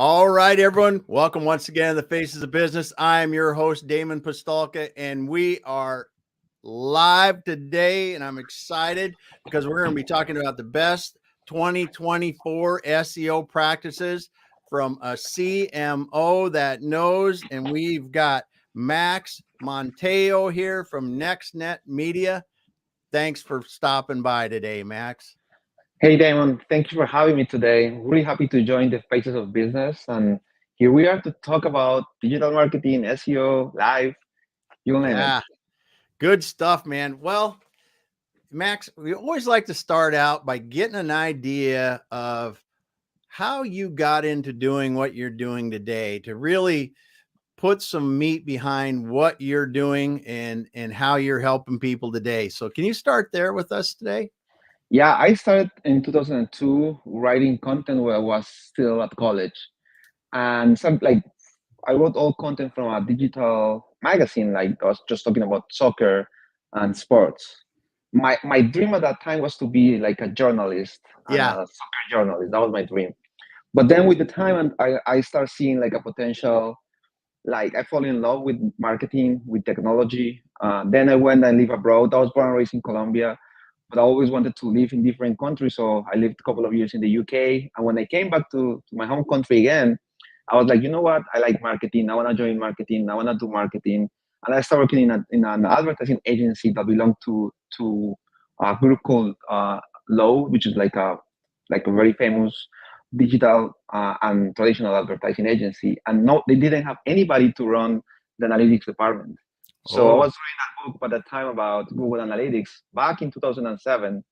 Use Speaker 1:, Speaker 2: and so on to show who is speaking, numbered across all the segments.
Speaker 1: All right, everyone. Welcome once again to the Faces of Business. I'm your host, Damon Pistolka, and we are live today. And I'm excited because we're going to be talking about the best 2024 SEO practices from a CMO that knows. And we've got Max Montejo here from NextNet Media. Thanks for stopping by today, Max.
Speaker 2: Hey, Damon, thank you for having me today. Really happy to join the Faces of Business. And here we are to talk about digital marketing, SEO, live, you name it.
Speaker 1: Yeah, good stuff, man. Well, Max, we always like to start out by getting an idea of how you got into doing what you're doing today to really put some meat behind what you're doing and how you're helping people today. So can you start there with us today?
Speaker 2: Yeah, I started in 2002 writing content where I was still at college. And I wrote all content from a digital magazine, like I was just talking about soccer and sports. My dream at that time was to be like a journalist and
Speaker 1: Yeah.
Speaker 2: a soccer journalist. That was my dream. But then with the time, and I start seeing like a potential, like I fall in love with marketing, with technology. Then I went and lived abroad. I was born and raised in Colombia, but I always wanted to live in different countries. So I lived a couple of years in the UK. And when I came back to my home country again, I was like, you know what? I like marketing. I want to join marketing. I want to do marketing. And I started working in an advertising agency that belonged to a group called Low, which is like a very famous digital and traditional advertising agency. And no, they didn't have anybody to run the analytics department. So I
Speaker 1: Oh,
Speaker 2: was reading a book at the time about Google Analytics back in 2007,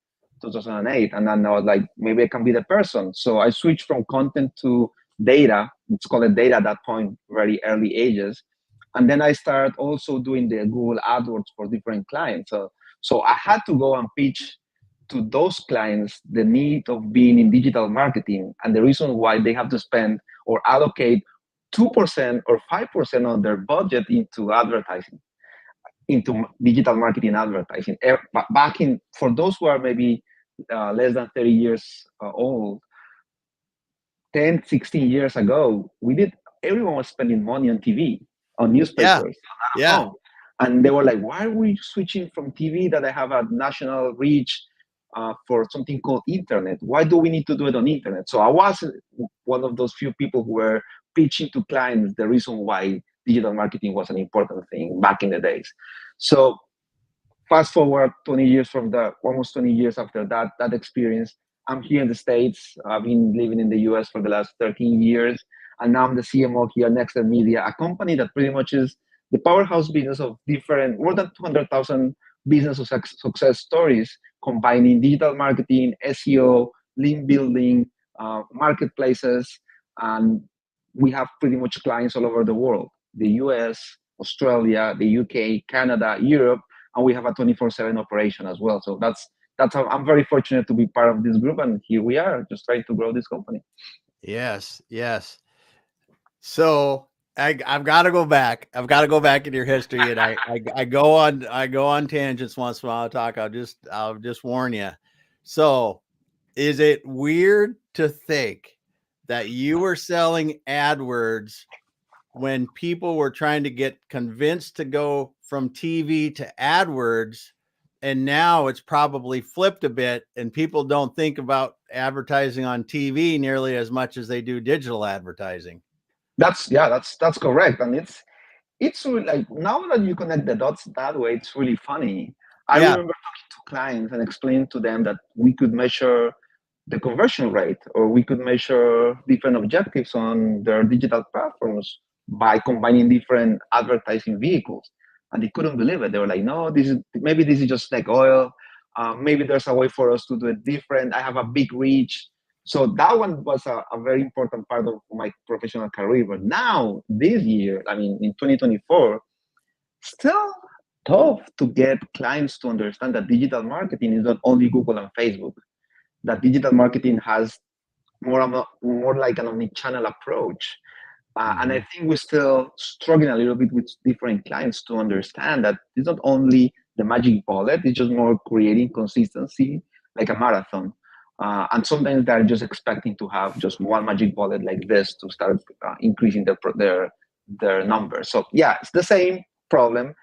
Speaker 2: 2008. And then I was like, maybe I can be the person. So I switched from content to data. It's called data at that point, very early ages. And then I started also doing the Google AdWords for different clients. So I had to go and pitch to those clients the need of being in digital marketing and the reason why they have to spend or allocate 2% or 5% of their budget into advertising, into digital marketing advertising. Back in, for those who are maybe less than 30 years old, 10, 16 years ago, everyone was spending money on TV, on
Speaker 1: yeah.
Speaker 2: newspapers, at
Speaker 1: Yeah.
Speaker 2: home. And they were like, why are we switching from TV that I have a national reach for something called internet? Why do we need to do it on internet? So I was one of those few people who were pitching to clients the reason why digital marketing was an important thing back in the days. So fast forward 20 years from the almost 20 years after that experience, I'm here in the States. I've been living in the US for the last 13 years, and now I'm the CMO here at Nextnet Media, a company that pretty much is the powerhouse business of different, more than 200,000 business success stories, combining digital marketing, SEO, link building, marketplaces, and we have pretty much clients all over the world, the US, Australia, the UK, Canada, Europe, and we have a 24/7 operation as well. So that's how I'm very fortunate to be part of this group, and here we are, just trying to grow this company.
Speaker 1: Yes. Yes. So I've got to go back. I've got to go back into your history, and I go on tangents once in a while. Talk. I'll just warn you. So, is it weird to think that you were selling AdWords when people were trying to get convinced to go from TV to AdWords? And now it's probably flipped a bit, and people don't think about advertising on TV nearly as much as they do digital advertising.
Speaker 2: That's correct, and it's really like now that you connect the dots that way, it's really funny. I
Speaker 1: Yeah.
Speaker 2: remember talking to clients and explaining to them that we could measure the conversion rate or we could measure different objectives on their digital platforms by combining different advertising vehicles, and they couldn't believe it. They were like, no, this is just like oil. Maybe there's a way for us to do it different. I have a big reach. So that one was a very important part of my professional career. But now, this year, I mean, in 2024, still tough to get clients to understand that digital marketing is not only Google and Facebook, that digital marketing has more like an omni-channel approach. And I
Speaker 1: Mhm.
Speaker 2: think we're still struggling a little bit with different clients to understand that it's not only the magic bullet, it's just more creating consistency like a marathon. And sometimes they're just expecting to have just one magic bullet like this to start increasing their numbers. So yeah, it's the same problem,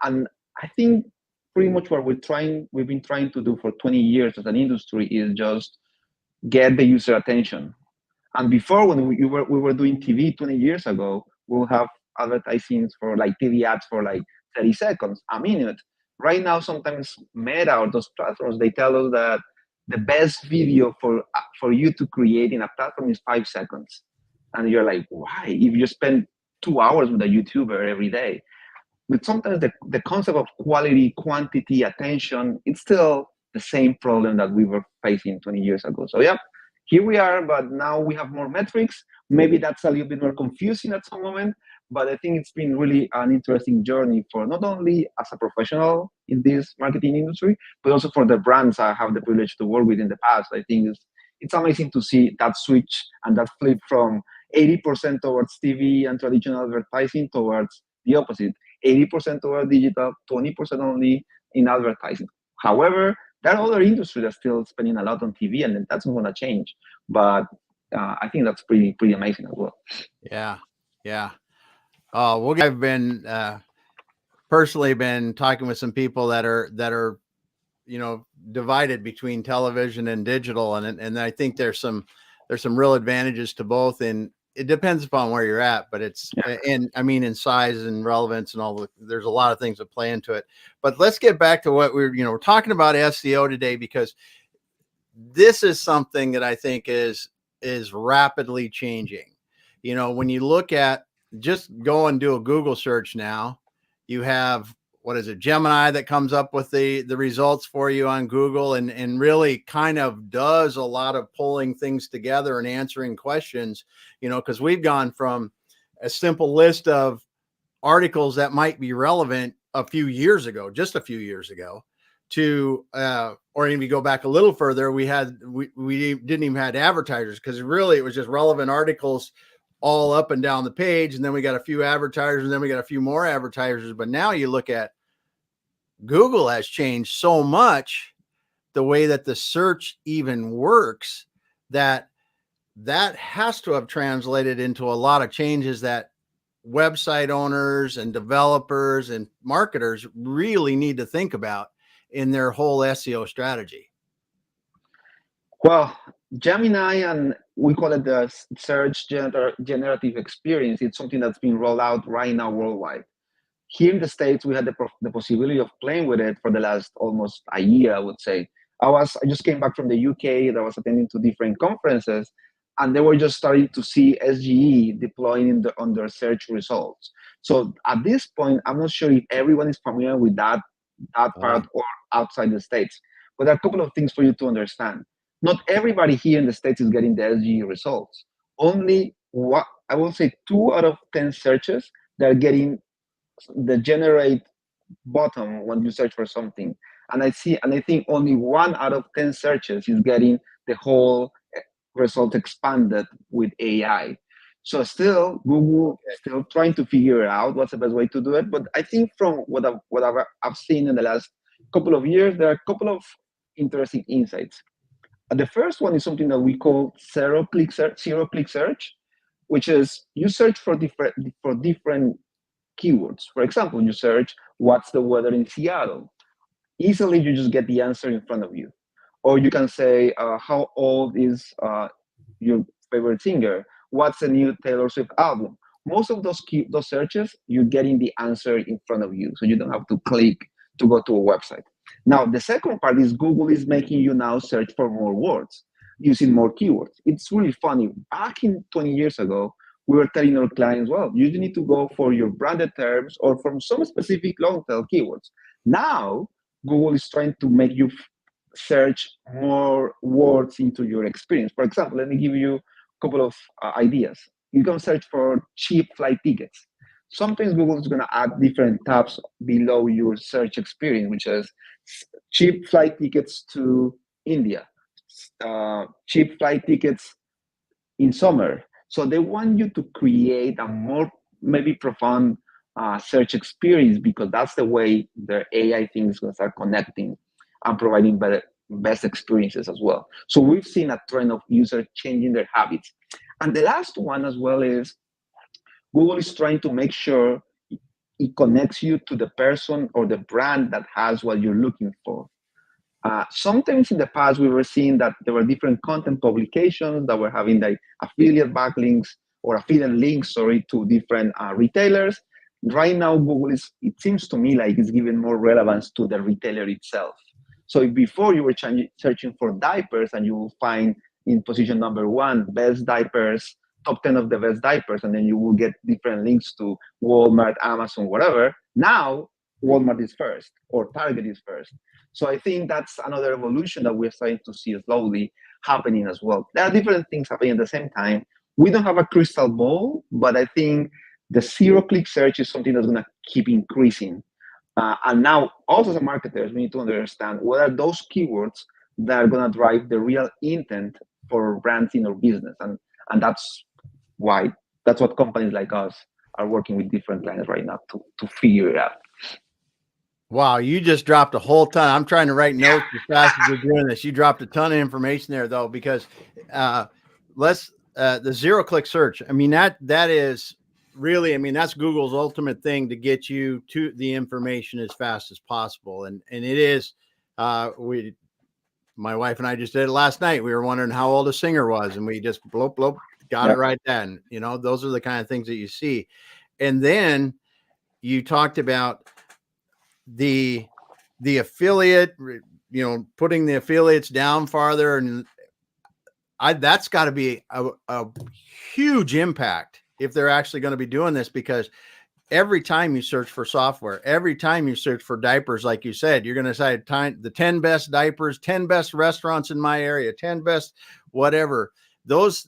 Speaker 2: and I think pretty much what we've been trying to do for 20 years as an industry is just get the user attention. And before, when we were doing TV 20 years ago, we'll have advertisings for like TV ads for like 30 seconds, a minute. Right now, sometimes Meta or those platforms, they tell us that the best video for you to create in a platform is 5 seconds. And you're like, why? If you spend 2 hours with a YouTuber every day. But sometimes the concept of quality, quantity, attention, it's still the same problem that we were facing 20 years ago. So yeah, here we are, but now we have more metrics. Maybe that's a little bit more confusing at some moment, but I think it's been really an interesting journey for not only as a professional in this marketing industry, but also for the brands I have the privilege to work with in the past. I think it's amazing to see that switch and that flip from 80% towards TV and traditional advertising towards the opposite, 80% towards digital, 20% only in advertising. However, there are other industries that are still spending a lot on TV, and that's not going to change. But I think that's pretty amazing as well.
Speaker 1: Yeah, yeah. I've been personally been talking with some people that are divided between television and digital, and I think there's some real advantages to both, and it depends upon where you're at, but it's and I mean in size and relevance and there's a lot of things that play into it. But let's get back to what we're talking about SEO today, because this is something that I think is rapidly changing. When you look at, just go and do a Google search now, you have, what is it, Gemini, that comes up with the results for you on Google, and really kind of does a lot of pulling things together and answering questions, because we've gone from a simple list of articles that might be relevant just a few years ago, to or even go back a little further, we didn't even have advertisers, because really it was just relevant articles all up and down the page, and then we got a few advertisers, and then we got a few more advertisers. But now you look at Google has changed so much the way that the search even works, that has to have translated into a lot of changes that website owners and developers and marketers really need to think about in their whole SEO strategy.
Speaker 2: Well, Gemini, and we call it the search generative experience, it's something that's being rolled out right now worldwide. Here in the States, we had the possibility of playing with it for the last almost a year, I would say. I just came back from the UK, that I was attending to different conferences, and they were just starting to see SGE deploying on their search results. So at this point, I'm not sure if everyone is familiar with that part or outside the States. But there are a couple of things for you to understand. Not everybody here in the States is getting the SGE results. Only, I will say, 2 out of 10 searches, they're getting the generate button when you search for something. And I think only 1 out of 10 searches is getting the whole result expanded with AI. So still, Google still trying to figure out what's the best way to do it. But I think from what I've seen in the last couple of years, there are a couple of interesting insights. The first one is something that we call zero-click search, which is you search for different keywords. For example, you search, what's the weather in Seattle? Easily, you just get the answer in front of you. Or you can say, how old is your favorite singer? What's the new Taylor Swift album? Most of those searches, you're getting the answer in front of you, so you don't have to click to go to a website. Now, the second part is Google is making you now search for more words, using more keywords. It's really funny. Back in 20 years ago, we were telling our clients, well, you need to go for your branded terms or from some specific long tail keywords. Now, Google is trying to make you search more words into your experience. For example, let me give you a couple of ideas. You can search for cheap flight tickets. Sometimes Google is going to add different tabs below your search experience, which is cheap flight tickets to India, cheap flight tickets in summer. So they want you to create a more maybe profound search experience, because that's the way the AI thing is going to start connecting and providing better best experiences as well. So we've seen a trend of users changing their habits. And the last one as well is Google is trying to make sure it connects you to the person or the brand that has what you're looking for. Sometimes in the past, we were seeing that there were different content publications that were having like affiliate backlinks or affiliate links, sorry, to different retailers. Right now, Google is, it seems to me like it's giving more relevance to the retailer itself. So if before you were searching for diapers and you will find in position number 1, best diapers, top 10 of the best diapers, and then you will get different links to Walmart, Amazon, whatever. Now, Walmart is first or Target is first. So I think that's another evolution that we're starting to see slowly happening as well. There are different things happening at the same time. We don't have a crystal ball, but I think the zero-click search is something that's going to keep increasing. And now, also as marketers, we need to understand what are those keywords that are going to drive the real intent for brands in our business. And that's what companies like us are working with different clients right now to figure it out.
Speaker 1: Wow, you just dropped a whole ton. I'm trying to write notes as fast as you're doing this. You dropped a ton of information there, though, because the zero-click search. I mean, that is really, I mean, that's Google's ultimate thing to get you to the information as fast as possible. And it is, my wife and I just did it last night. We were wondering how old a singer was, and we just bloop, got it right then. You know, those are the kind of things that you see. And then you talked about the affiliate, you know, putting the affiliates down farther, and that's got to be a huge impact if they're actually going to be doing this, because every time you search for software, every time you search for diapers, like you said, you're going to say the 10 best diapers, 10 best restaurants in my area, 10 best whatever. Those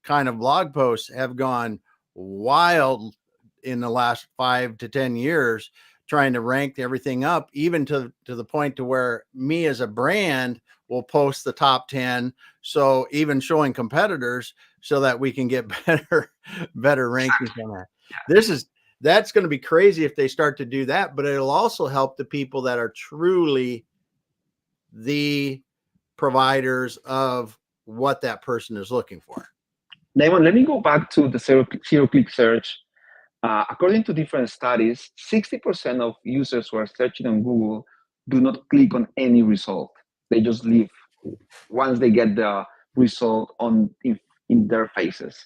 Speaker 1: kind of blog posts have gone wild in the last 5 to 10 years, trying to rank everything up, even to the point to where me as a brand will post the top 10. So even showing competitors so that we can get better rankings on that. That's going to be crazy if they start to do that, but it'll also help the people that are truly the providers of what that person is looking for.
Speaker 2: Damon, let me go back to the zero-click search. According to different studies, 60% of users who are searching on Google do not click on any result. They just leave once they get the result in their faces.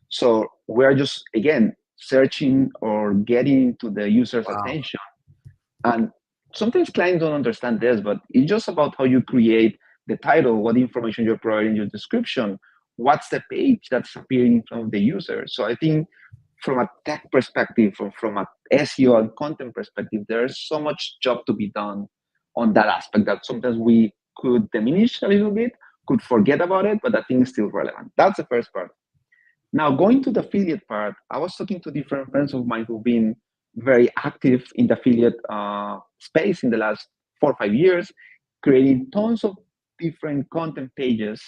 Speaker 2: So we're just, again, searching or getting to the user's attention. And sometimes clients don't understand this, but it's just about how you create the title, what information you're providing in your description, what's the page that's appearing in front of the user. So I think from a tech perspective or from a SEO and content perspective, there's so much job to be done on that aspect that sometimes we could diminish a little bit, could forget about it, but I think it's still relevant. That's the first part. Now, going to the affiliate part, I was talking to different friends of mine who've been very active in the affiliate space in the last 4 or 5 years, creating tons of different content pages,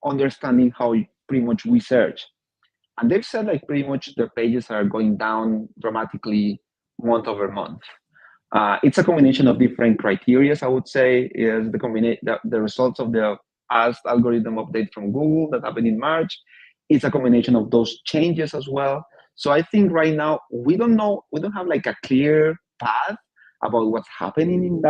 Speaker 2: understanding how pretty much we search. And they've said like pretty much their pages are going down dramatically month over month. It's a combination of different criteria, I would say, is the results of the past algorithm update from Google that happened in March. It's a combination of those changes as well. So I think right now we don't have like a clear path about what's happening in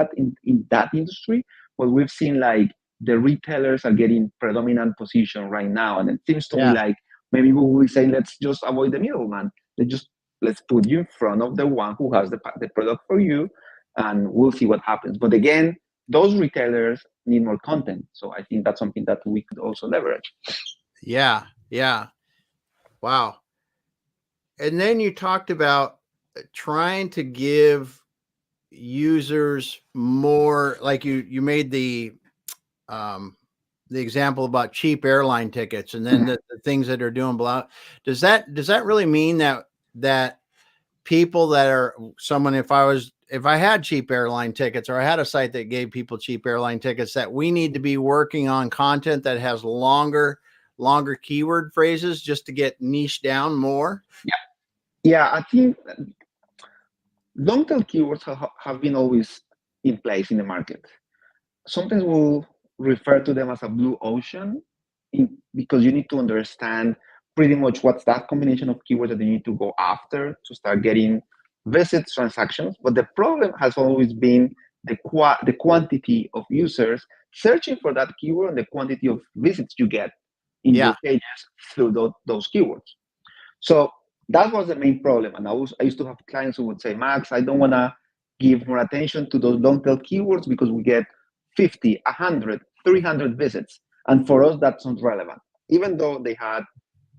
Speaker 2: that industry, but we've seen like the retailers are getting predominant position right now, and it seems to me like maybe Google is saying let's just avoid the middleman. Let's put you in front of the one who has the product for you, and we'll see what happens. But again, those retailers need more content, so I think that's something that we could also leverage.
Speaker 1: Yeah. Wow. And then you talked about trying to give users more, like you made the example about cheap airline tickets, and then the things that are doing below. Does that really mean that people that are someone, if I had cheap airline tickets, or I had a site that gave people cheap airline tickets, that we need to be working on content that has longer keyword phrases just to get niche down more?
Speaker 2: Yeah, I think long tail keywords have been always in place in the market. sometimes we'll refer to them as a blue ocean because you need to understand pretty much what's that combination of keywords that you need to go after to start getting visits, transactions. But the problem has always been the quantity of users searching for that keyword and the quantity of visits you get in
Speaker 1: Yeah.
Speaker 2: your pages through those keywords. So that was the main problem. And I used to have clients who would say, Max, I don't want to give more attention to those long tail keywords because we get 50, 100, 300 visits. And for us, that's not relevant, even though they had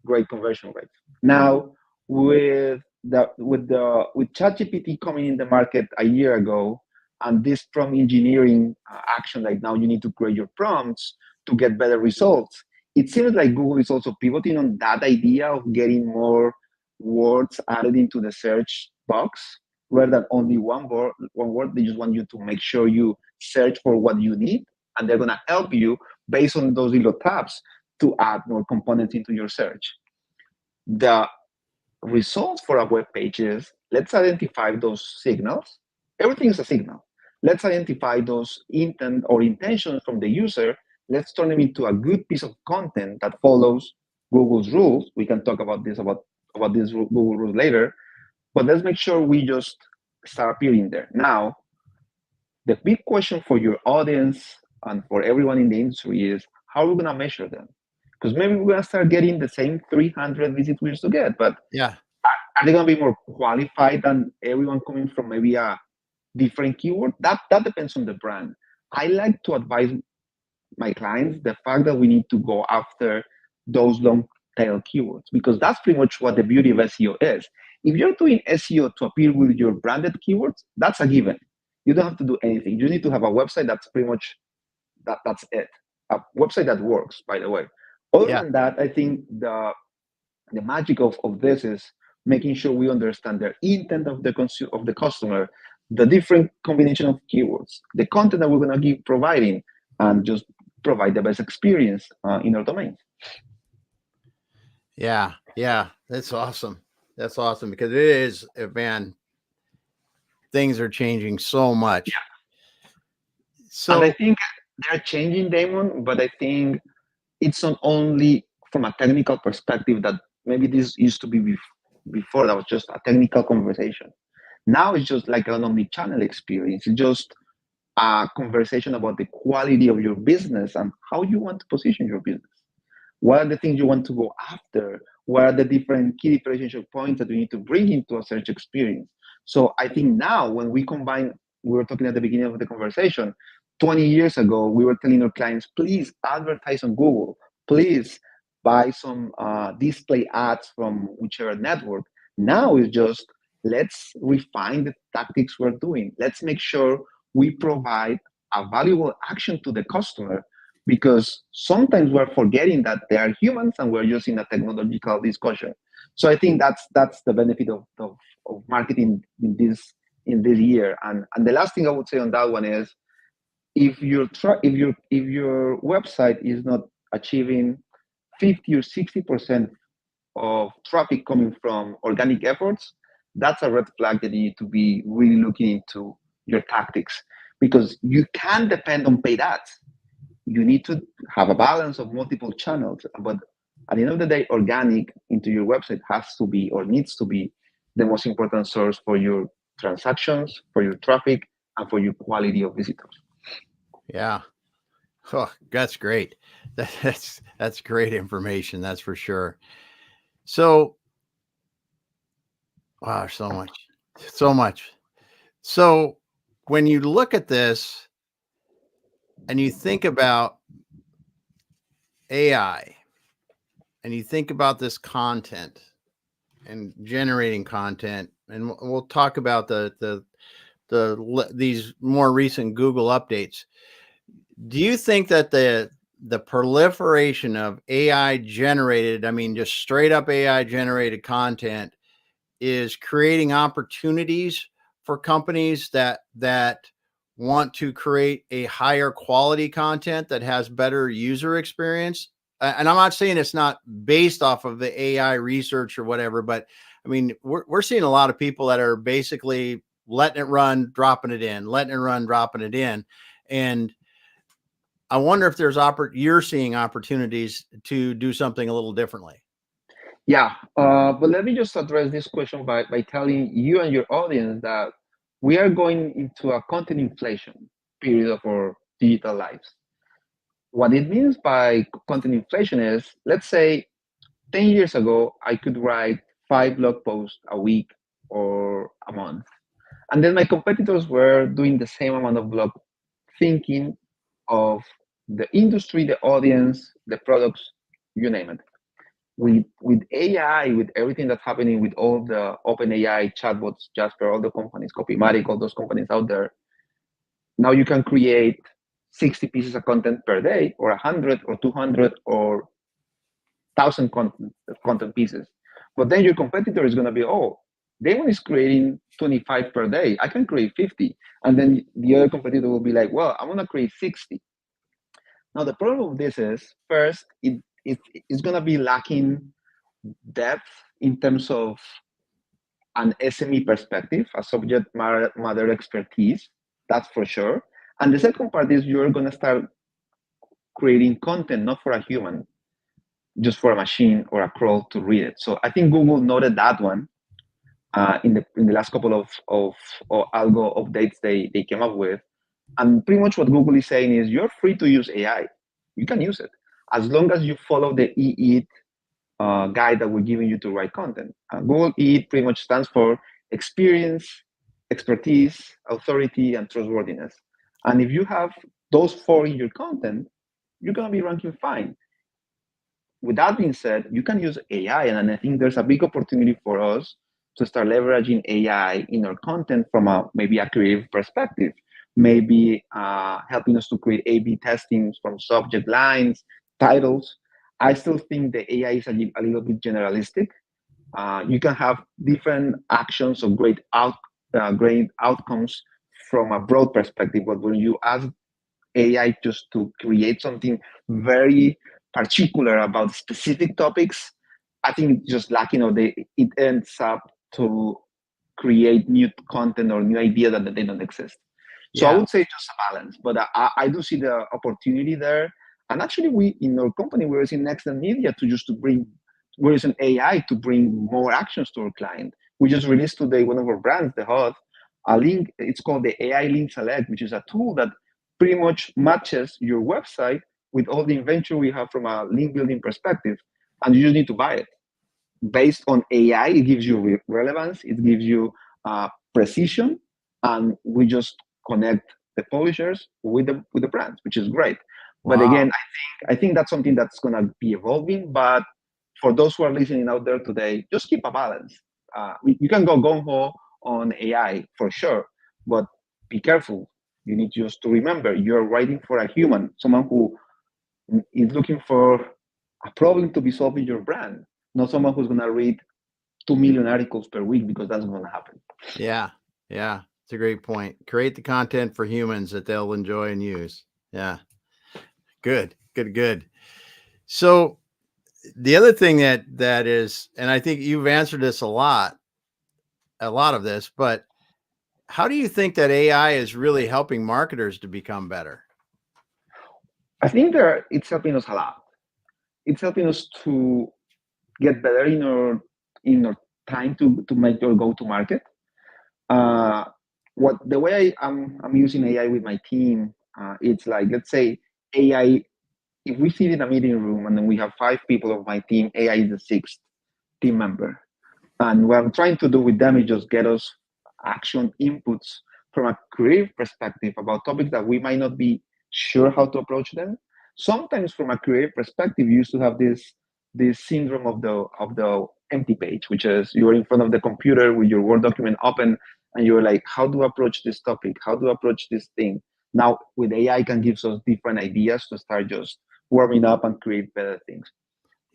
Speaker 2: great conversion rates. Now, with ChatGPT coming in the market a year ago, and this prompt engineering action, like now you need to create your prompts to get better results. It seems like Google is also pivoting on that idea of getting more words added into the search box rather than only one word. One word. They just want you to make sure you search for what you need, and they're gonna help you based on those little tabs to add more components into your search. The results for our web pages, let's identify those signals. Everything is a signal. Let's identify those intent or intentions from the user. Let's turn them into a good piece of content that follows Google's rules. We can talk about these Google rules later, but let's make sure we just start appearing there. Now, the big question for your audience and for everyone in the industry is how are we going to measure them? Because maybe we're going to start getting the same 300 visits we used to get, but
Speaker 1: Yeah.
Speaker 2: are they going to be more qualified than everyone coming from maybe a different keyword? That depends on the brand. I like to advise my clients the fact that we need to go after those long tail keywords because that's pretty much what the beauty of SEO is. If you're doing SEO to appear with your branded keywords, that's a given. You don't have to do anything. You need to have a website that's pretty much that's it. A website that works, by the way. Other
Speaker 1: Yeah.
Speaker 2: than that, I think the magic of this is making sure we understand the intent of of the customer, the different combination of keywords, the content that we're going to keep providing, and just provide the best experience in our domain.
Speaker 1: Yeah. Yeah. That's awesome. That's awesome because it is, man, things are changing so much.
Speaker 2: And I
Speaker 1: So,
Speaker 2: think they're changing, Damon, but I think it's not only from a technical perspective that maybe this used to be before that was just a technical conversation. Now it's just like an omni-channel experience. It's just a conversation about the quality of your business and how you want to position your business. What are the things you want to go after? What are the different key differentiation points that you need to bring into a search experience? So I think now when we combine, we were talking at the beginning of the conversation, 20 years ago, we were telling our clients, please advertise on Google. Please buy some display ads from whichever network. Now it's just, let's refine the tactics we're doing. Let's make sure we provide a valuable action to the customer because sometimes we're forgetting that they are humans and we're using a technological discussion. So I think that's the benefit of marketing in this year. And the last thing I would say on that one is if your website is not achieving 50 or 60% of traffic coming from organic efforts, that's a red flag that you need to be really looking into your tactics because you can depend on paid ads. You need to have a balance of multiple channels. But at the end of the day, organic into your website has to be or needs to be the most important source for your transactions, for your traffic, and for your quality of visitors.
Speaker 1: yeah. Oh, that's great. That's great information. That's for sure. So, wow, so much, so much. So, when you look at this and you think about AI and you think about this content and generating content, and we'll talk about these more recent Google updates. Do you think that the proliferation of AI generated, I mean, just straight up AI generated content is creating opportunities for companies that want to create a higher quality content that has better user experience? And I'm not saying it's not based off of the AI research or whatever, but I mean, we're seeing a lot of people that are basically letting it run, dropping it in, letting it run, dropping it in. And I wonder if you're seeing opportunities to do something a little differently.
Speaker 2: Yeah, but let me just address this question by telling you and your audience that we are going into a content inflation period of our digital lives. What it means by content inflation is, let's say 10 years ago, I could write 5 blog posts a week or a month. And then my competitors were doing the same amount of blog, thinking of the industry, the audience, the products, you name it. With AI, with everything that's happening with all the open AI chatbots, Jasper, all the companies, Copymatic, all those companies out there, now you can create 60 pieces of content per day, or 100, or 200, or 1,000 content pieces. But then your competitor is going to be, oh, Damon is creating 25 per day. I can create 50. And then the other competitor will be like, well, I'm going to create 60. Now, the problem with this is, first, it's going to be lacking depth in terms of an SME perspective, a subject matter expertise, that's for sure. And the second part is you're going to start creating content not for a human, just for a machine or a crawl to read it. So I think Google noted that one in the last couple of algo updates they came up with. And pretty much what Google is saying is you're free to use AI. You can use it as long as you follow the EEAT guide that we're giving you to write content. Google EEAT pretty much stands for experience, expertise, authority, and trustworthiness. And if you have those four in your content, you're going to be ranking fine. With that being said, you can use AI, and I think there's a big opportunity for us to start leveraging AI in our content from maybe a creative perspective, maybe helping us to create A/B testings from subject lines, titles. I still think the AI is a little bit generalistic. You can have different actions or great outcomes from a broad perspective, but when you ask AI just to create something very particular about specific topics, I think it's just lacking, or it ends up to create new content or new ideas that they don't exist. So I
Speaker 1: Yeah.
Speaker 2: would say just a balance, but I do see the opportunity there. And actually, we in our company we're using Next Media we're using AI to bring more actions to our client. We just released today one of our brands, the HOTH, a link. It's called the AI Link Select, which is a tool that pretty much matches your website with all the inventory we have from a link building perspective, and you just need to buy it. Based on AI, it gives you relevance, it gives you precision, and we just connect the publishers with the brands, which is great. But
Speaker 1: Wow.
Speaker 2: again, I think that's something that's going to be evolving. But for those who are listening out there today, just keep a balance. You can go gung ho on AI for sure, but be careful. You need just to remember you're writing for a human, someone who is looking for a problem to be solved in your brand, not someone who's going to read 2 million articles per week, because that's going to happen.
Speaker 1: Yeah. Yeah. It's a great point. Create the content for humans that they'll enjoy and use. Yeah. Good. Good. Good. So the other thing that is, and I think you've answered this a lot of this, but how do you think that AI is really helping marketers to become better?
Speaker 2: I think it's helping us a lot. It's helping us to get better in our time to make your go-to market. Uh, what the way I'm using AI with my team, it's like, let's say AI. If we sit in a meeting room and then we have 5 people of my team, AI is the sixth team member. And what I'm trying to do with them is just get us action inputs from a creative perspective about topics that we might not be sure how to approach them. Sometimes from a creative perspective, you used to have this syndrome of the empty page, which is you're in front of the computer with your Word document open and you're like, how do I approach this topic? How do I approach this thing? Now with AI can give us different ideas to start just warming up and create better things.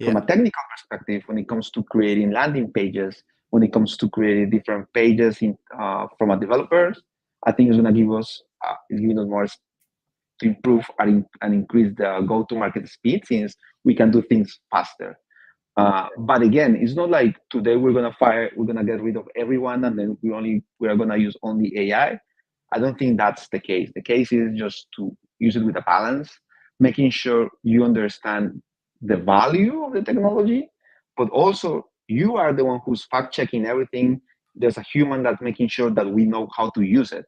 Speaker 2: From
Speaker 1: Yeah.
Speaker 2: a technical perspective, when it comes to creating landing pages, when it comes to creating different pages from a developer, I think it's giving us more to improve and increase the go-to-market speed, since we can do things faster. But again, it's not like today we're gonna get rid of everyone, and then we are gonna use only AI. I don't think that's the case. The case is just to use it with a balance. making sure you understand the value of the technology, but also you are the one who's fact checking everything. There's a human that's making sure that we know how to use it.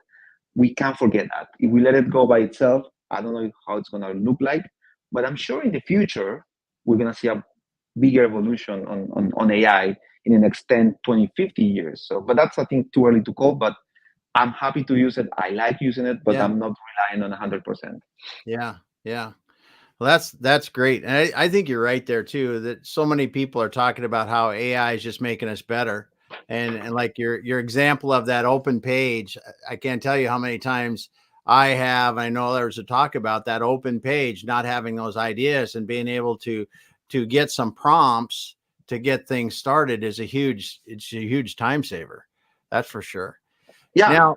Speaker 2: We can't forget that. If we let it go by itself, I don't know how it's going to look like, but I'm sure in the future, we're going to see a bigger evolution on AI in the next 10, 20, 50 years. So, but that's, I think, too early to call, but I'm happy to use it. I like using it, but
Speaker 1: Yeah.
Speaker 2: I'm not relying on 100%.
Speaker 1: Yeah. Yeah. Well, that's great. And I think you're right there too, that so many people are talking about how AI is just making us better. And like your example of that open page, I can't tell you how many times I know there's a talk about that open page, not having those ideas and being able to get some prompts to get things started is it's a huge time saver. That's for sure.
Speaker 2: Yeah,
Speaker 1: Now,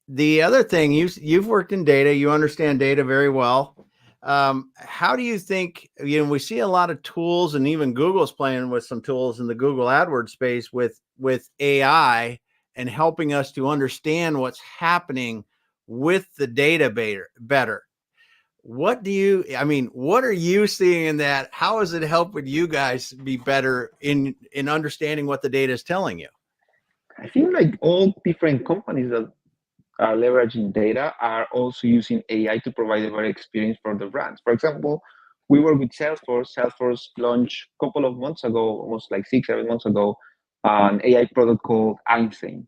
Speaker 1: the other thing, you've worked in data, you understand data very well. How do you think, we see a lot of tools, and even Google's playing with some tools in the Google AdWords space with AI and helping us to understand what's happening with the data better. What are you seeing in that? How is it helping you guys be better in understanding what the data is telling you?
Speaker 2: I think like all different companies that are leveraging data are also using AI to provide a better experience for the brands. For example, we work with Salesforce. Salesforce launched a couple of months ago, almost like 6, 7 months ago, an AI product called Einstein.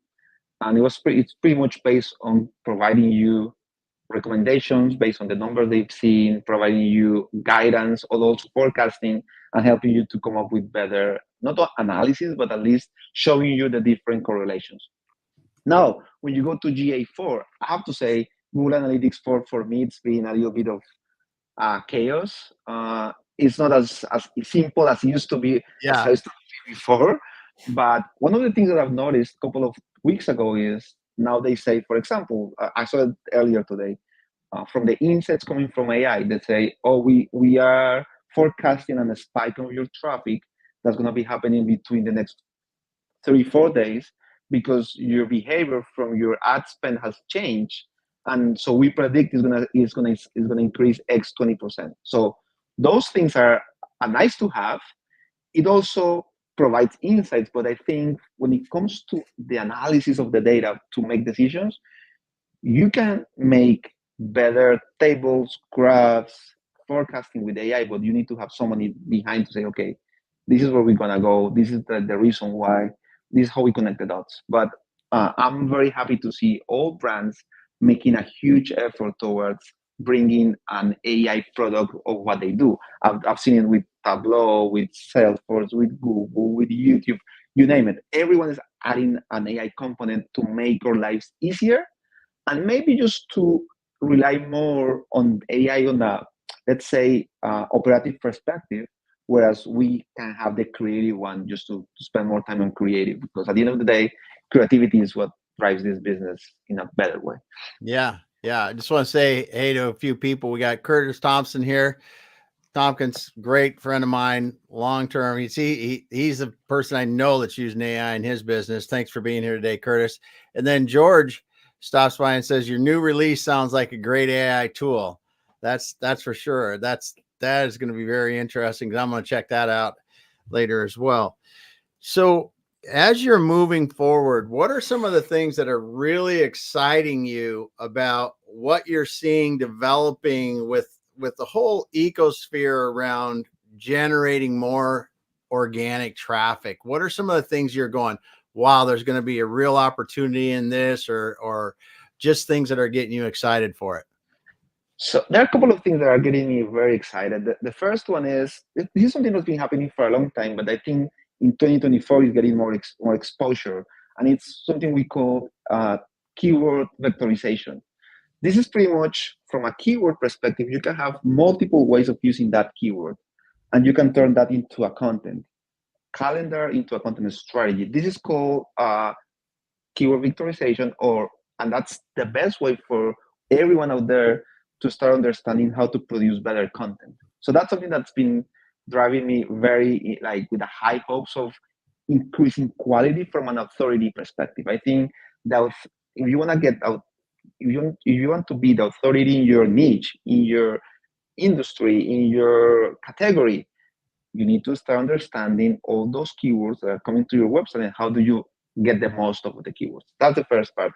Speaker 2: And it's pretty much based on providing you recommendations based on the numbers they've seen, providing you guidance, or also forecasting, and helping you to come up with better, not analysis, but at least showing you the different correlations. Now, when you go to GA4, I have to say, Google Analytics 4 for me, it's been a little bit of chaos. It's not as simple as it used to be, as I
Speaker 1: Yeah.
Speaker 2: used to be before. But one of the things that I've noticed a couple of weeks ago is now they say, for example, I saw it earlier today, from the insights coming from AI, they say, oh, we are forecasting a spike of your traffic that's going to be happening between the next 3 4 days because your behavior from your ad spend has changed, and so we predict it's gonna increase X 20%. So those things are nice to have. It also provides insights, but I think when it comes to the analysis of the data to make decisions, you can make better tables, graphs, forecasting with AI, but you need to have somebody behind to say, okay, this is where we're gonna go. This is the reason why. This is how we connect the dots. But I'm very happy to see all brands making a huge effort towards bringing an AI product of what they do. I've seen it with Tableau, with Salesforce, with Google, with YouTube, you name it. Everyone is adding an AI component to make our lives easier, and maybe just to rely more on AI on a, let's say, operative perspective, whereas we can have the creative one just to spend more time on creative, because at the end of the day, creativity is what drives this business in a better way.
Speaker 1: Yeah. Yeah. I just want to say hey to a few people. We got Curtis Thompson here. Tompkins, great friend of mine, long term. He's the person I know that's using AI in his business. Thanks for being here today, Curtis. And then George stops by and says, your new release sounds like a great AI tool. That's for sure. That is going to be very interesting, because I'm going to check that out later as well. So as you're moving forward, what are some of the things that are really exciting you about what you're seeing developing with the whole ecosphere around generating more organic traffic? What are some of the things you're going, wow, there's going to be a real opportunity in this, or just things that are getting you excited for it?
Speaker 2: So there are a couple of things that are getting me very excited. The first one is, this is something that's been happening for a long time, but I think in 2024 is getting more exposure, and it's something we call keyword vectorization. This is pretty much, from a keyword perspective, you can have multiple ways of using that keyword, and you can turn that into a content calendar, into a content strategy. This is called keyword vectorization, and that's the best way for everyone out there to start understanding how to produce better content. So that's something that's been driving me very, like, with the high hopes of increasing quality from an authority perspective. I think that if you want to get out, if you want to be the authority in your niche, in your industry, in your category, you need to start understanding all those keywords that are coming to your website and how do you get the most of the keywords. That's the first part.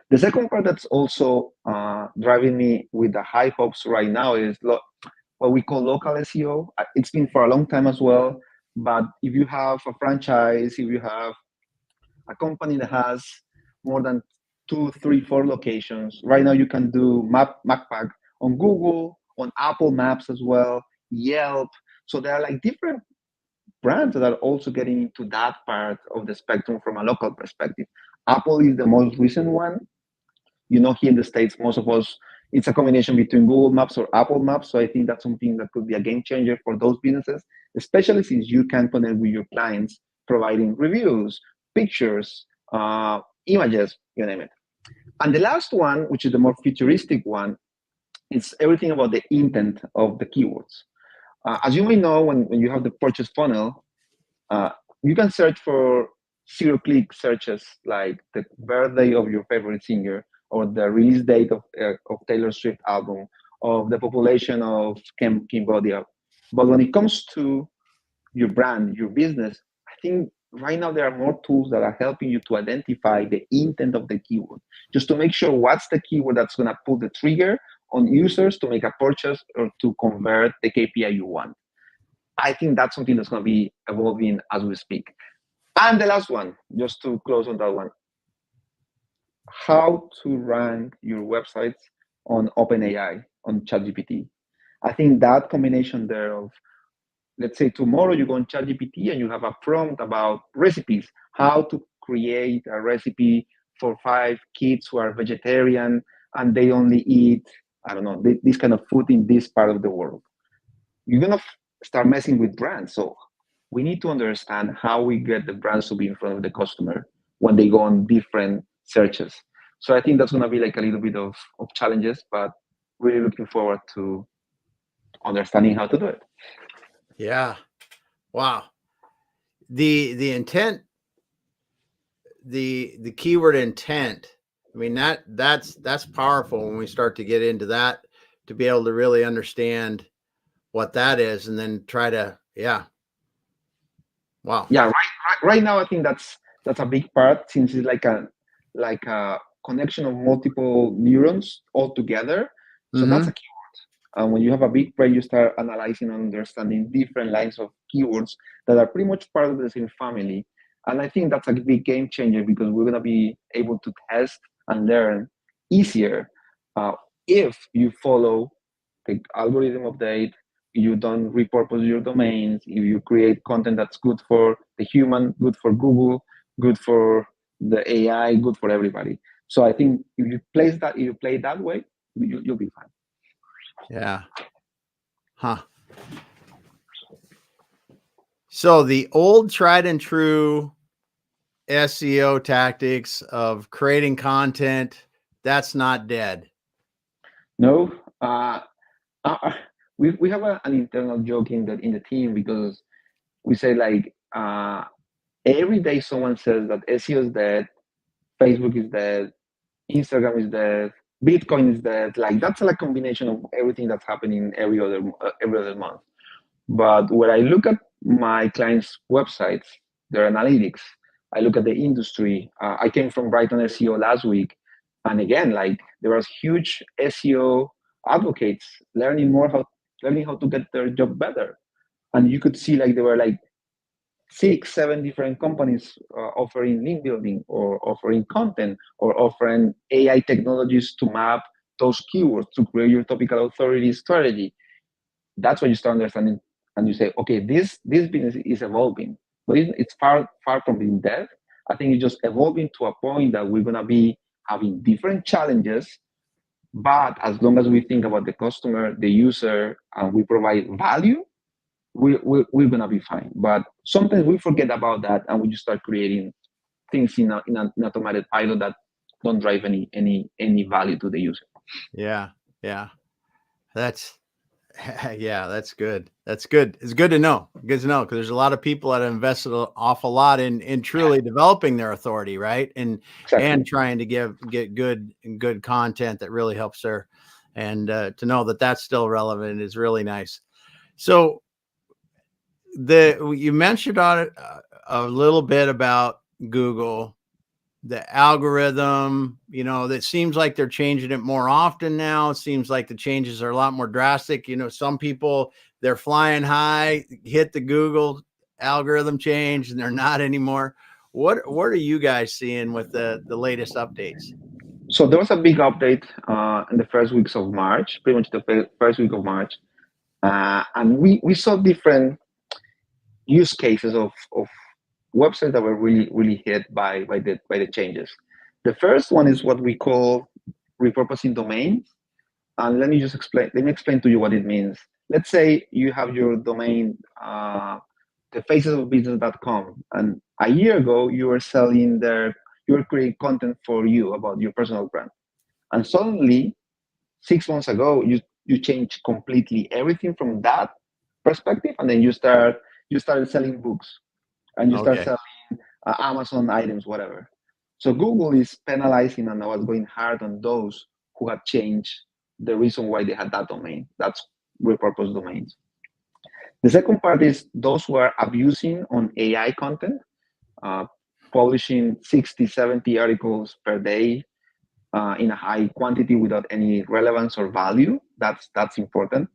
Speaker 2: The second part that's also driving me with the high hopes right now is what we call local SEO. It's been for a long time as well, but if you have a franchise, if you have a company that has more than 2, 3, 4 locations, right now you can do MapPack on Google, on Apple Maps as well, Yelp. So there are like different brands that are also getting into that part of the spectrum from a local perspective. Apple is the most recent one. Here in the States, most of us, it's a combination between Google Maps or Apple Maps. So I think that's something that could be a game changer for those businesses, especially since you can connect with your clients, providing reviews, pictures, images, you name it. And the last one, which is the more futuristic one, is everything about the intent of the keywords. As you may know, when you have the purchase funnel, you can search for zero-click searches like the birthday of your favorite singer or the release date of Taylor Swift album, of the population of Cambodia. But when it comes to your brand, your business, I think right now there are more tools that are helping you to identify the intent of the keyword, just to make sure what's the keyword that's going to pull the trigger on users to make a purchase or to convert the KPI you want. I think that's something that's going to be evolving as we speak. And the last one, just to close on that one, how to rank your websites on OpenAI, on ChatGPT. I think that combination there of, let's say tomorrow you go on ChatGPT and you have a prompt about recipes, how to create a recipe for 5 kids who are vegetarian and they only eat, I don't know, this kind of food in this part of the world. You're going to start messing with brands. So we need to understand how we get the brands to be in front of the customer when they go on different searches. So I think that's going to be like a little bit of challenges, but really looking forward to understanding how to do it.
Speaker 1: Yeah. Wow. The intent, the keyword intent. I mean, that's powerful when we start to get into that, to be able to really understand what that is and then try to, yeah. Wow.
Speaker 2: Yeah, right now I think that's a big part, since it's like a connection of multiple neurons all together. So that's a keyword. And when you have a big brain, you start analyzing and understanding different lines of keywords that are pretty much part of the same family. And I think that's a big game changer, because we're going to be able to test and learn easier if you follow the algorithm update, you don't repurpose your domains, if you create content that's good for the human, good for Google, good for the AI, good for everybody. So I think if you play that way, you'll be fine.
Speaker 1: Yeah. Huh. So the old tried and true SEO tactics of creating content, that's not dead.
Speaker 2: No, we have an internal joke in the team, because we say like every day someone says that SEO is dead, Facebook is dead, Instagram is dead, Bitcoin is dead. Like that's like a combination of everything that's happening every other month. But when I look at my clients' websites, their analytics, I look at the industry. I came from Brighton SEO last week, and again, like there was huge SEO advocates learning how to get their job better, and you could see like there were like 6, 7 different companies offering link building or offering content or offering AI technologies to map those keywords to create your topical authority strategy. That's when you start understanding and you say, okay, this business is evolving, but it's far from being dead. I think it's just evolving to a point that we're going to be having different challenges, but as long as we think about the customer, the user, and we provide value, we're going to be fine. But sometimes we forget about that and we just start creating things in an automated pilot that don't drive any value to the user.
Speaker 1: Yeah. That's yeah, that's good. That's good. It's good to know. Good to know, because there's a lot of people that have invested an awful lot in truly developing their authority, right? And
Speaker 2: Exactly.
Speaker 1: trying to get good content that really helps their and to know that that's still relevant is really nice. So you mentioned on it a little bit about Google, the algorithm, that seems like they're changing it more often now. It seems like the changes are a lot more drastic. Some people, they're flying high, hit the Google algorithm change, and they're not anymore. What are you guys seeing with the latest updates?
Speaker 2: So there was a big update in the first weeks of March, pretty much the first week of March, and we saw different use cases of websites that were really hit by the changes. The first one is what we call repurposing domains. And let me explain to you what it means. Let's say you have your domain, thefacesofbusiness.com, and a year ago you were selling there, you were creating content for you about your personal brand. And suddenly, 6 months ago, you change completely everything from that perspective, and then you started selling books, and you start
Speaker 1: Okay.
Speaker 2: selling Amazon items, whatever. So Google is penalizing and was going hard on those who have changed the reason why they had that domain. That's repurposed domains. The second part is those who are abusing on AI content, uh, publishing 60, 70 articles per day in a high quantity without any relevance or value. That's important.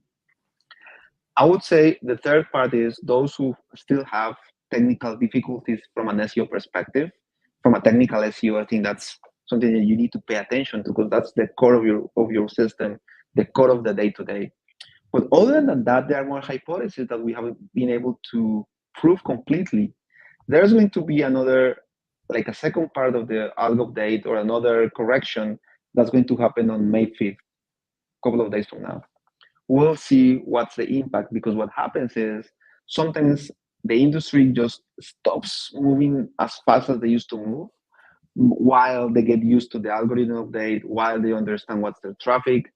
Speaker 2: I would say the third part is those who still have technical difficulties from an SEO perspective. From a technical SEO, I think that's something that you need to pay attention to because that's the core of your system, the core of the day to day. But other than that, there are more hypotheses that we haven't been able to prove completely. There's going to be another, like a second part of the algo update or another correction that's going to happen on May 5th, a couple of days from now. We'll see what's the impact because what happens is sometimes the industry just stops moving as fast as they used to move while they get used to the algorithm update, while they understand what's their traffic.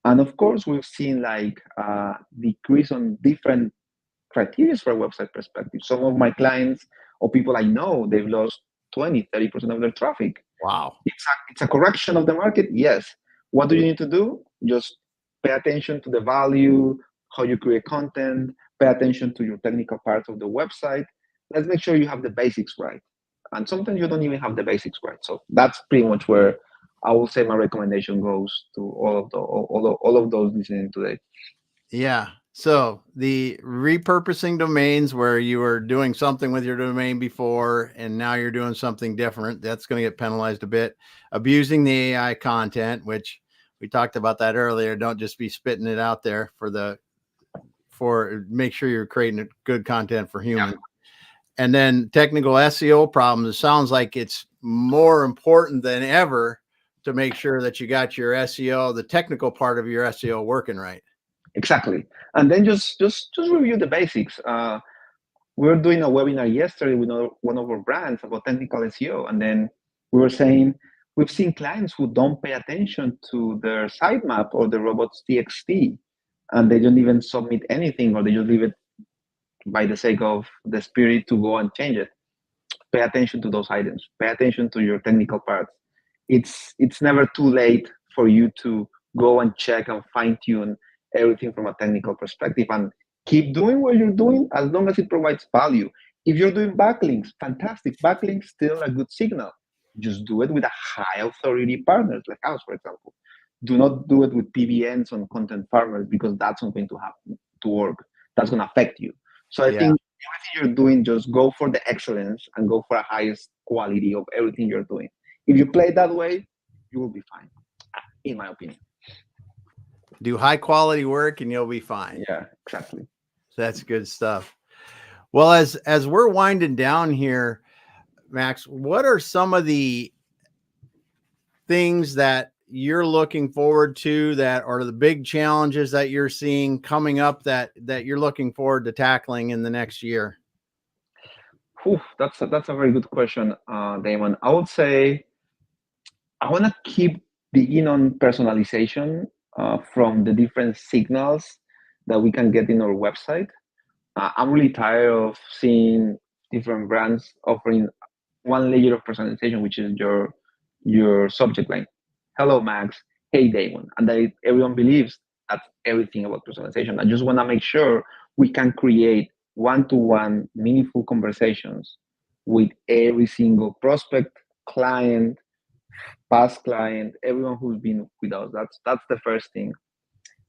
Speaker 2: And of course, we've seen like decrease on different criteria for a website perspective. Some of my clients or people I know, they've lost 20, 30% of their traffic.
Speaker 1: Wow.
Speaker 2: It's a correction of the market, yes. What do you need to do? Just pay attention to the value, how you create content, pay attention to your technical parts of the website. Let's make sure you have the basics right. And sometimes you don't even have the basics right. So that's pretty much where I will say my recommendation goes to all of those listening today.
Speaker 1: Yeah. So the repurposing domains where you were doing something with your domain before and now you're doing something different, that's going to get penalized a bit. Abusing the AI content, which we talked about that earlier. Don't just be spitting it out there for make sure you're creating good content for humans. And then technical SEO problems. It sounds like it's more important than ever to make sure that you got your SEO, the technical part of your SEO working right.
Speaker 2: Exactly. And then just review the basics. We were doing a webinar yesterday with one of our brands about technical SEO, and then we were saying we've seen clients who don't pay attention to their sitemap or the robots TXT, and they don't even submit anything, or they just leave it by the sake of the spirit to go and change it. Pay attention to those items. Pay attention to your technical parts. It's never too late for you to go and check and fine tune everything from a technical perspective and keep doing what you're doing as long as it provides value. If you're doing backlinks, fantastic. Backlinks still a good signal. Just do it with a high authority partners like us, for example. Do not do it with PBNs on content farmers because that's not going to happen to work. That's going to affect you. So I
Speaker 1: Yeah.
Speaker 2: think everything you're doing, just go for the excellence and go for the highest quality of everything you're doing. If you play that way, you will be fine, in my opinion.
Speaker 1: Do high quality work and you'll be fine.
Speaker 2: Yeah, exactly.
Speaker 1: That's good stuff. Well, as we're winding down here, Max, what are some of the things that you're looking forward to that are the big challenges that you're seeing coming up that you're looking forward to tackling in the next year?
Speaker 2: Whew, that's a very good question, Damon. I would say I want to keep digging on personalization from the different signals that we can get in our website. I'm really tired of seeing different brands offering one layer of personalization, which is your subject line. Hello, Max. hey Damon, and everyone believes that's everything about personalization. I just want to make sure we can create one-to-one meaningful conversations with every single prospect, client, past client, everyone who's been with us. That's the first thing.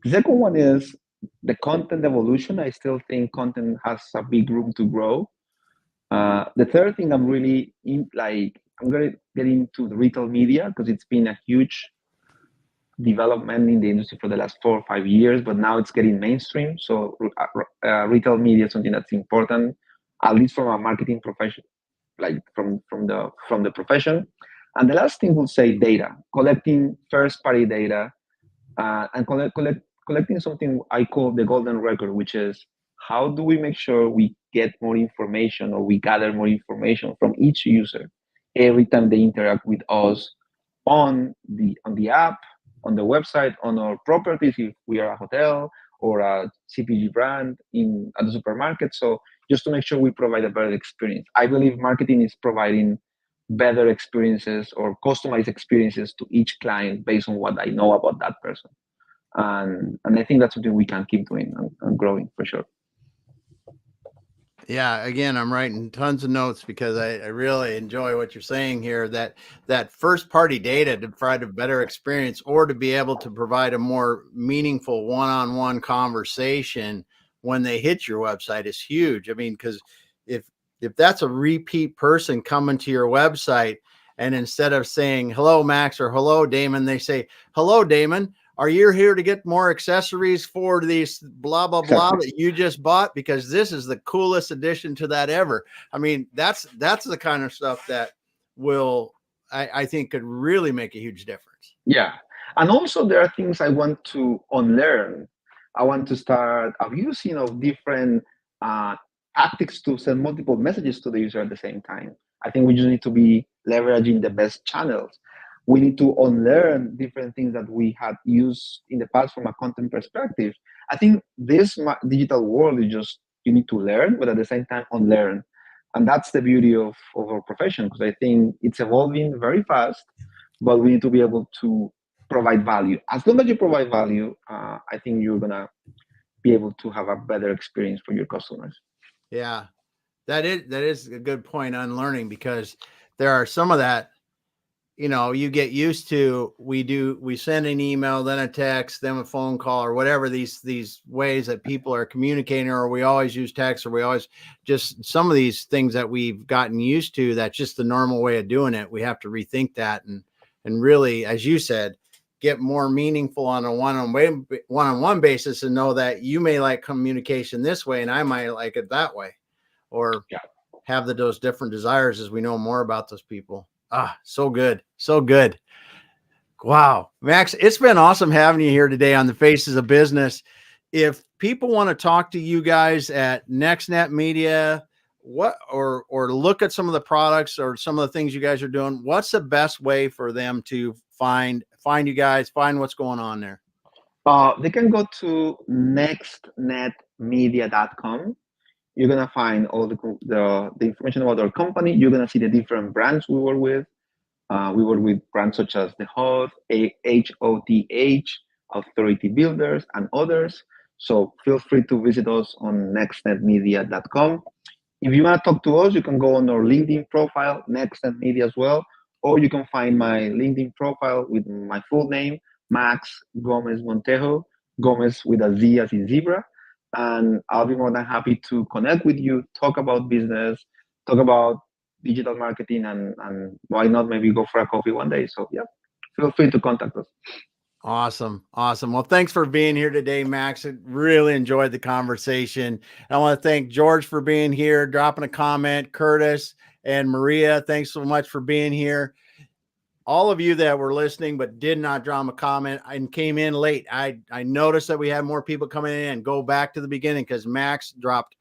Speaker 2: The second one is the content evolution. I still think content has a big room to grow. The third thing I'm really I'm gonna get into the retail media because it's been a huge development in the industry for the last 4 or 5 years, but now it's getting mainstream. So retail media is something that's important, at least from a marketing profession, like from the profession. And the last thing we'll say data, collecting first party data, and collecting something I call the golden record, which is how do we make sure we get more information or we gather more information from each user every time they interact with us on the app, on the website, on our properties if we are a hotel or a CPG brand in at the supermarket. So just to make sure we provide a better experience. I believe marketing is providing better experiences or customized experiences to each client based on what I know about that person. And I think that's something we can keep doing and growing for sure.
Speaker 1: Yeah, again, I'm writing tons of notes because I really enjoy what you're saying here, that first party data to provide a better experience or to be able to provide a more meaningful one-on-one conversation when they hit your website is huge. I mean, because if that's a repeat person coming to your website and instead of saying hello Max or hello Damon, they say hello Damon, are you here to get more accessories for these blah, blah, blah that you just bought? Because this is the coolest addition to that ever. I mean, that's the kind of stuff that I think could really make a huge difference.
Speaker 2: Yeah. And also there are things I want to unlearn. I want to start abusing of different uh, tactics to send multiple messages to the user at the same time. I think we just need to be leveraging the best channels. We need to unlearn different things that we had used in the past from a content perspective. I think this digital world is just, you need to learn, but at the same time unlearn. And that's the beauty of our profession, because I think it's evolving very fast, but we need to be able to provide value. As long as you provide value, I think you're gonna be able to have a better experience for your customers.
Speaker 1: Yeah, that is a good point on learning, because there are some of that, you get used to, we send an email, then a text, then a phone call, or whatever, these ways that people are communicating, or we always use text, or we always just some of these things that we've gotten used to, that's just the normal way of doing it. We have to rethink that and really, as you said, get more meaningful on a one-on-one basis, and know that you may like communication this way and I might like it that way, or have those different desires as we know more about those people. So good. So good. Wow. Max, it's been awesome having you here today on the Faces of Business. If people want to talk to you guys at NextNet Media, or look at some of the products or some of the things you guys are doing, what's the best way for them to find you guys, find what's going on there?
Speaker 2: They can go to nextnetmedia.com. You're gonna find all the information about our company. You're gonna see the different brands we work with. We work with brands such as the HOTH, HOTH, Authority Builders, and others. So feel free to visit us on nextnetmedia.com. If you want to talk to us, you can go on our LinkedIn profile, NextNet Media as well, or you can find my LinkedIn profile with my full name, Max Gomez Montejo, Gomez with a Z as in zebra. And I'll be more than happy to connect with you, talk about business, talk about digital marketing, and why not maybe go for a coffee one day. So yeah, feel free to contact us.
Speaker 1: Awesome. Well, thanks for being here today, Max. I really enjoyed the conversation. I want to thank George for being here, dropping a comment, Curtis and Maria. Thanks so much for being here. All of you that were listening but did not drop a comment and came in late, I noticed that we had more people coming in. Go back to the beginning, because Max dropped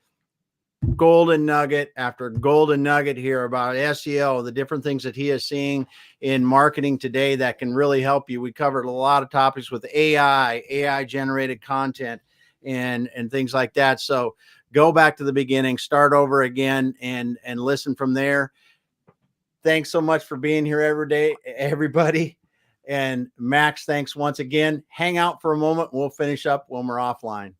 Speaker 1: golden nugget after golden nugget here about SEO, the different things that he is seeing in marketing today that can really help you. We covered a lot of topics with AI generated content and things like that. So go back to the beginning, start over again, and listen from there. Thanks so much for being here every day, everybody. And Max, thanks once again. Hang out for a moment. We'll finish up when we're offline.